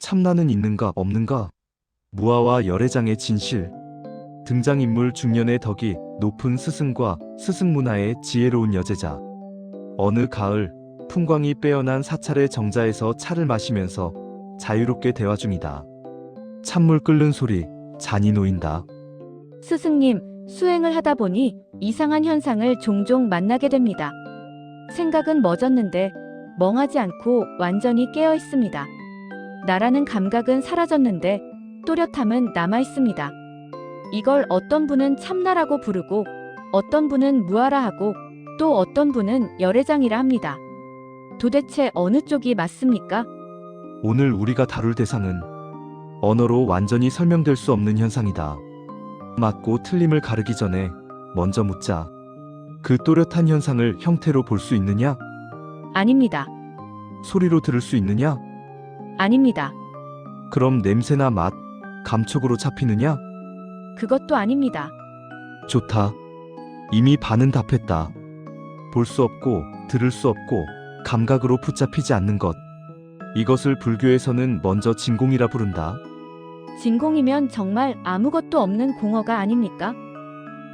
참나는 있는가 없는가? 무아와 열애장의 진실. 등장인물 중년의 덕이 높은 스승과 스승문화의 지혜로운 여제자. 어느 가을 풍광이 빼어난 사찰의 정자에서 차를 마시면서 자유롭게 대화 중이다. 찬물 끓는 소리, 잔이 놓인다. 스승님, 수행을 하다 보니 이상한 현상을 종종 만나게 됩니다. 생각은 멎었는데 멍하지 않고 완전히 깨어 있습니다. 나라는 감각은 사라졌는데 또렷함은 남아 있습니다. 이걸 어떤 분은 참나라고 부르고 어떤 분은 무아라 하고 또 어떤 분은 열애장이라 합니다. 도대체 어느 쪽이 맞습니까? 오늘 우리가 다룰 대상은 언어로 완전히 설명될 수 없는 현상이다. 맞고 틀림을 가르기 전에 먼저 묻자. 그 또렷한 현상을 형태로 볼 수 있느냐? 아닙니다. 소리로 들을 수 있느냐? 아닙니다. 그럼 냄새나 맛, 감촉으로 잡히느냐? 그것도 아닙니다. 좋다. 이미 반은 답했다. 볼 수 없고 들을 수 없고 감각으로 붙잡히지 않는 것. 이것을 불교에서는 먼저 진공이라 부른다. 진공이면 정말 아무것도 없는 공허가 아닙니까?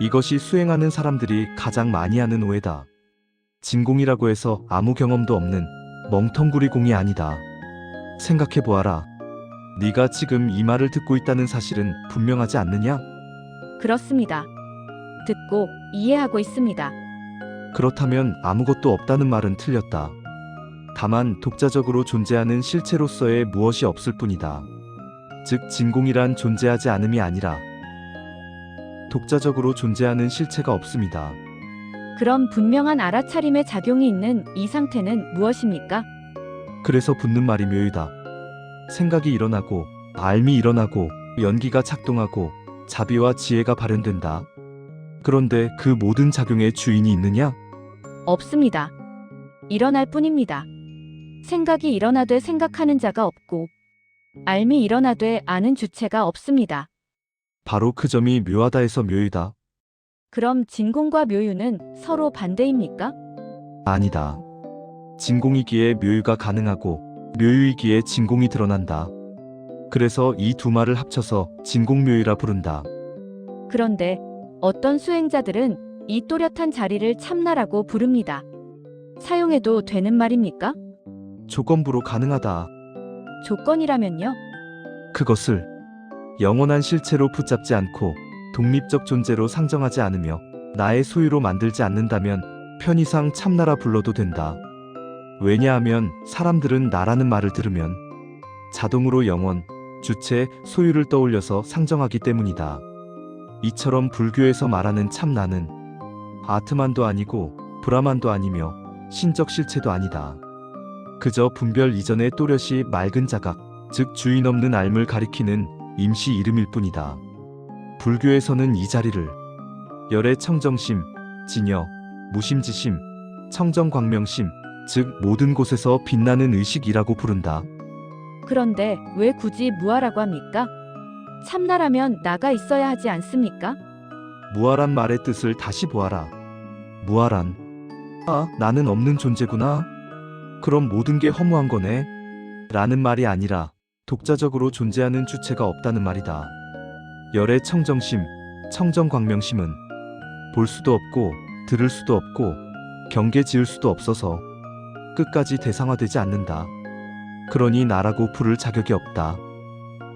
이것이 수행하는 사람들이 가장 많이 하는 오해다. 진공이라고 해서 아무 경험도 없는 멍텅구리 공이 아니다. 생각해보아라. 네가 지금 이 말을 듣고 있다는 사실은 분명하지 않느냐? 그렇습니다. 듣고 이해하고 있습니다. 그렇다면 아무것도 없다는 말은 틀렸다. 다만 독자적으로 존재하는 실체로서의 무엇이 없을 뿐이다. 즉 진공이란 존재하지 않음이 아니라 독자적으로 존재하는 실체가 없습니다. 그럼 분명한 알아차림의 작용이 있는 이 상태는 무엇입니까? 그래서 붙는 말이 묘이다. 생각이 일어나고 알미 일어나고 연기가 작동하고 자비와 지혜가 발현된다. 그런데 그 모든 작용의 주인이 있느냐? 없습니다. 일어날 뿐입니다. 생각이 일어나되 생각하는 자가 없고 알미 일어나되 아는 주체가 없습니다. 바로 그 점이 묘하다 해서 묘이다. 그럼 진공과 묘유는 서로 반대입니까? 아니다. 진공이기에 묘유가 가능하고 묘유이기에 진공이 드러난다. 그래서 이 두 말을 합쳐서 진공묘유라 부른다. 그런데 어떤 수행자들은 이 또렷한 자리를 참나라고 부릅니다. 사용해도 되는 말입니까? 조건부로 가능하다. 조건이라면요? 그것을 영원한 실체로 붙잡지 않고 독립적 존재로 상정하지 않으며 나의 소유로 만들지 않는다면 편의상 참나라 불러도 된다. 왜냐하면 사람들은 나라는 말을 들으면 자동으로 영원, 주체, 소유를 떠올려서 상정하기 때문이다. 이처럼 불교에서 말하는 참나는 아트만도 아니고 브라만도 아니며 신적 실체도 아니다. 그저 분별 이전의 또렷이 맑은 자각, 즉 주인 없는 알을 가리키는 임시 이름일 뿐이다. 불교에서는 이 자리를 열의 청정심, 진여, 무심지심, 청정광명심, 즉 모든 곳에서 빛나는 의식이라고 부른다. 그런데 왜 굳이 무아라고 합니까? 참나라면 나가 있어야 하지 않습니까? 무아란 말의 뜻을 다시 보아라. 무아란 나는 없는 존재구나. 그럼 모든 게 허무한 거네. 라는 말이 아니라 독자적으로 존재하는 주체가 없다는 말이다. 열의 청정심, 청정광명심은 볼 수도 없고 들을 수도 없고 경계 지을 수도 없어서 끝까지 대상화되지 않는다. 그러니 나라고 부를 자격이 없다.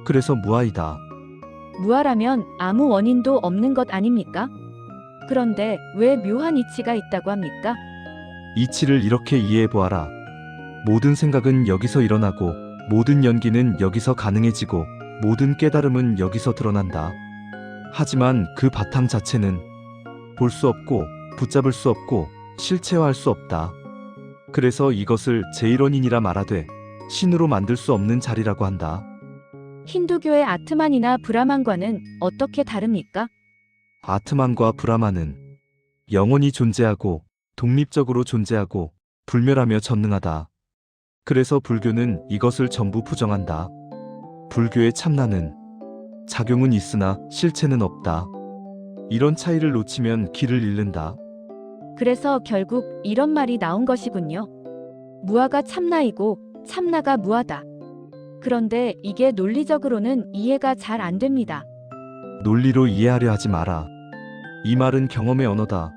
그래서 무아이다. 무아라면 아무 원인도 없는 것 아닙니까? 그런데 왜 묘한 이치가 있다고 합니까? 이치를 이렇게 이해해보아라. 모든 생각은 여기서 일어나고 모든 연기는 여기서 가능해지고 모든 깨달음은 여기서 드러난다. 하지만 그 바탕 자체는 볼 수 없고 붙잡을 수 없고 실체화할 수 없다. 그래서 이것을 제1원인이라 말하되 신으로 만들 수 없는 자리라고 한다. 힌두교의 아트만이나 브라만과는 어떻게 다릅니까? 아트만과 브라만은 영원히 존재하고 독립적으로 존재하고 불멸하며 전능하다. 그래서 불교는 이것을 전부 부정한다. 불교의 참나는 작용은 있으나 실체는 없다. 이런 차이를 놓치면 길을 잃는다. 그래서 결국 이런 말이 나온 것이군요. 무아가 참나이고 참나가 무아다. 그런데 이게 논리적으로는 이해가 잘 안 됩니다. 논리로 이해하려 하지 마라. 이 말은 경험의 언어다.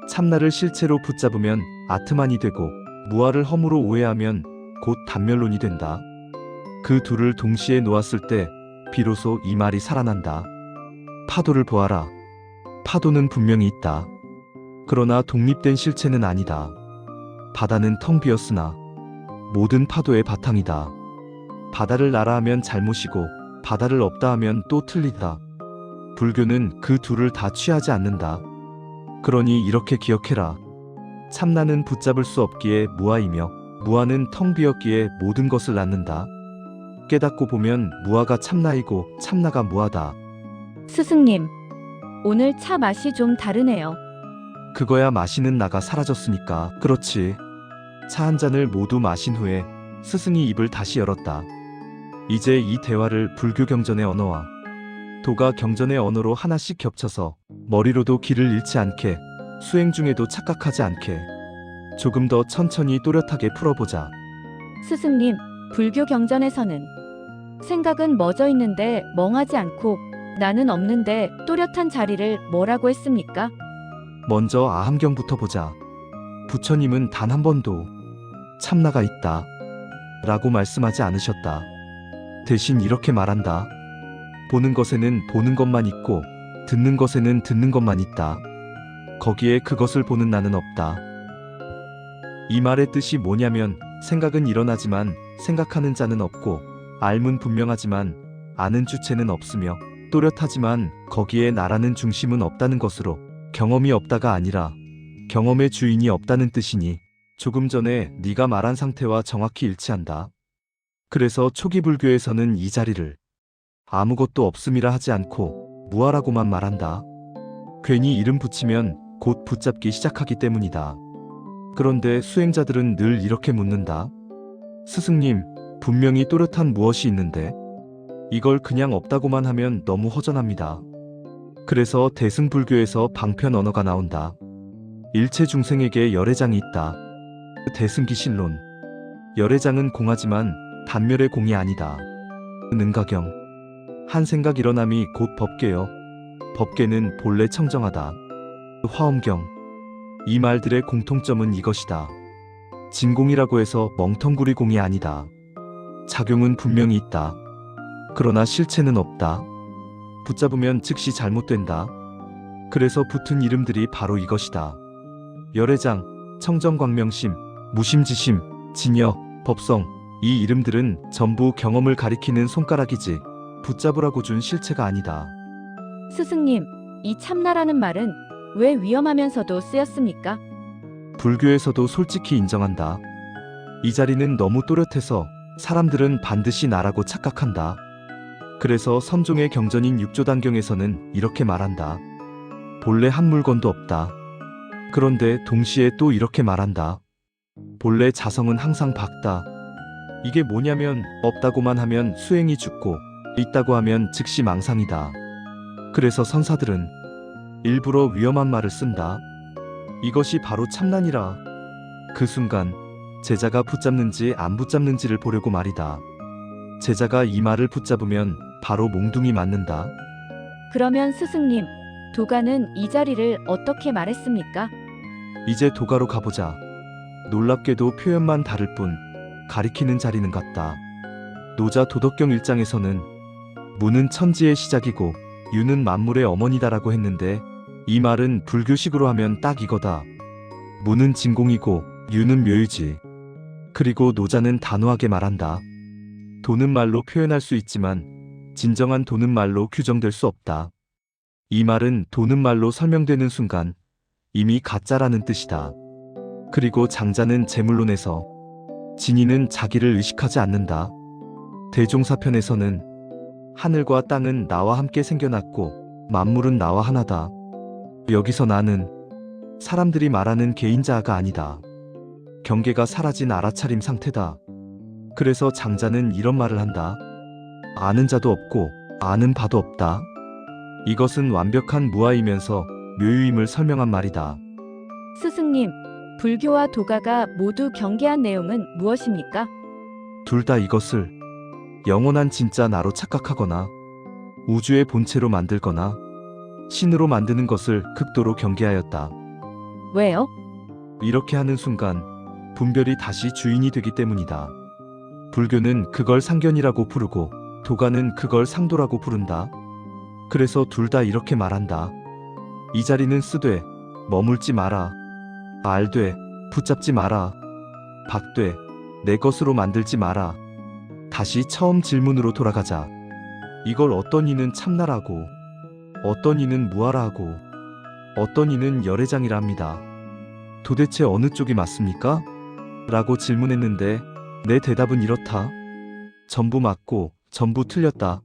참나를 실체로 붙잡으면 아트만이 되고 무아를 허무로 오해하면 곧 단멸론이 된다. 그 둘을 동시에 놓았을 때 비로소 이 말이 살아난다. 파도를 보아라. 파도는 분명히 있다. 그러나 독립된 실체는 아니다. 바다는 텅 비었으나 모든 파도의 바탕이다. 바다를 나라 하면 잘못이고 바다를 없다 하면 또 틀리다. 불교는 그 둘을 다 취하지 않는다. 그러니 이렇게 기억해라. 참나는 붙잡을 수 없기에 무아이며 무아는 텅 비었기에 모든 것을 낳는다. 깨닫고 보면 무아가 참나이고 참나가 무아다. 스승님, 오늘 차 맛이 좀 다르네요. 그거야 마시는 나가 사라졌으니까. 그렇지. 차 한 잔을 모두 마신 후에 스승이 입을 다시 열었다. 이제 이 대화를 불교 경전의 언어와 도가 경전의 언어로 하나씩 겹쳐서 머리로도 길을 잃지 않게, 수행 중에도 착각하지 않게 조금 더 천천히 또렷하게 풀어보자. 스승님, 불교 경전에서는 생각은 멎어 있는데 멍하지 않고 나는 없는데 또렷한 자리를 뭐라고 했습니까? 먼저 아함경부터 보자. 부처님은 단 한 번도 참나가 있다 라고 말씀하지 않으셨다. 대신 이렇게 말한다. 보는 것에는 보는 것만 있고 듣는 것에는 듣는 것만 있다. 거기에 그것을 보는 나는 없다. 이 말의 뜻이 뭐냐면 생각은 일어나지만 생각하는 자는 없고 알문 분명하지만 아는 주체는 없으며 또렷하지만 거기에 나라는 중심은 없다는 것으로 경험이 없다가 아니라 경험의 주인이 없다는 뜻이니 조금 전에 네가 말한 상태와 정확히 일치한다. 그래서 초기 불교에서는 이 자리를 아무것도 없음이라 하지 않고 무아라고만 말한다. 괜히 이름 붙이면 곧 붙잡기 시작하기 때문이다. 그런데 수행자들은 늘 이렇게 묻는다. 스승님, 분명히 또렷한 무엇이 있는데 이걸 그냥 없다고만 하면 너무 허전합니다. 그래서 대승불교에서 방편 언어가 나온다. 일체 중생에게 열애장이 있다. 대승기신론. 열애장은 공하지만 단멸의 공이 아니다. 능가경. 한 생각 일어남이 곧 법계요. 법계는 본래 청정하다. 화엄경. 이 말들의 공통점은 이것이다. 진공이라고 해서 멍텅구리 공이 아니다. 작용은 분명히 있다. 그러나 실체는 없다. 붙잡으면 즉시 잘못된다. 그래서 붙은 이름들이 바로 이것이다. 열애장, 청정광명심, 무심지심, 진여, 법성. 이 이름들은 전부 경험을 가리키는 손가락이지 붙잡으라고 준 실체가 아니다. 스승님, 이 참나라는 말은 왜 위험하면서도 쓰였습니까? 불교에서도 솔직히 인정한다. 이 자리는 너무 또렷해서 사람들은 반드시 나라고 착각한다. 그래서 선종의 경전인 육조단경에서는 이렇게 말한다. 본래 한 물건도 없다. 그런데 동시에 또 이렇게 말한다. 본래 자성은 항상 밝다. 이게 뭐냐면 없다고만 하면 수행이 죽고 있다고 하면 즉시 망상이다. 그래서 선사들은 일부러 위험한 말을 쓴다. 이것이 바로 참난이라. 그 순간 제자가 붙잡는지 안 붙잡는지를 보려고 말이다. 제자가 이 말을 붙잡으면 바로 몽둥이 맞는다. 그러면 스승님, 도가는 이 자리를 어떻게 말했습니까? 이제 도가로 가보자. 놀랍게도 표현만 다를 뿐 가리키는 자리는 같다. 노자 도덕경 1장에서는 무는 천지의 시작이고 유는 만물의 어머니다라고 했는데 이 말은 불교식으로 하면 딱 이거다. 무는 진공이고 유는 묘유지. 그리고 노자는 단호하게 말한다. 도는 말로 표현할 수 있지만 진정한 도는 말로 규정될 수 없다. 이 말은 도는 말로 설명되는 순간 이미 가짜라는 뜻이다. 그리고 장자는 제물론에서 진이는 자기를 의식하지 않는다. 대종사편에서는 하늘과 땅은 나와 함께 생겨났고 만물은 나와 하나다. 여기서 나는 사람들이 말하는 개인자아가 아니다. 경계가 사라진 알아차림 상태다. 그래서 장자는 이런 말을 한다. 아는 자도 없고 아는 바도 없다. 이것은 완벽한 무아이면서 묘유임을 설명한 말이다. 스승님, 불교와 도가가 모두 경계한 내용은 무엇입니까? 둘 다 이것을 영원한 진짜 나로 착각하거나 우주의 본체로 만들거나 신으로 만드는 것을 극도로 경계하였다. 왜요? 이렇게 하는 순간 분별이 다시 주인이 되기 때문이다. 불교는 그걸 상견이라고 부르고 도가는 그걸 상도라고 부른다. 그래서 둘 다 이렇게 말한다. 이 자리는 쓰되 머물지 마라. 알되 붙잡지 마라. 박되 내 것으로 만들지 마라. 다시 처음 질문으로 돌아가자. 이걸 어떤 이는 참나라고, 어떤 이는 무아라고, 어떤 이는 열애장이라 합니다. 도대체 어느 쪽이 맞습니까? 라고 질문했는데 내 대답은 이렇다. 전부 맞고 전부 틀렸다.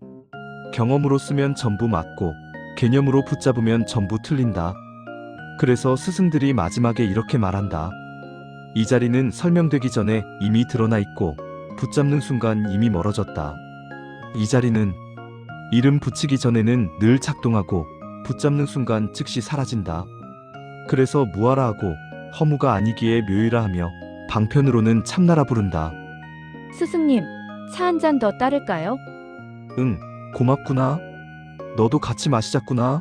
경험으로 쓰면 전부 맞고 개념으로 붙잡으면 전부 틀린다. 그래서 스승들이 마지막에 이렇게 말한다. 이 자리는 설명되기 전에 이미 드러나 있고 붙잡는 순간 이미 멀어졌다. 이 자리는 이름 붙이기 전에는 늘 작동하고 붙잡는 순간 즉시 사라진다. 그래서 무아라 하고 허무가 아니기에 묘이라 하며 방편으로는 참나라 부른다. 스승님, 차 한 잔 더 따를까요? 응, 고맙구나. 너도 같이 마시자꾸나.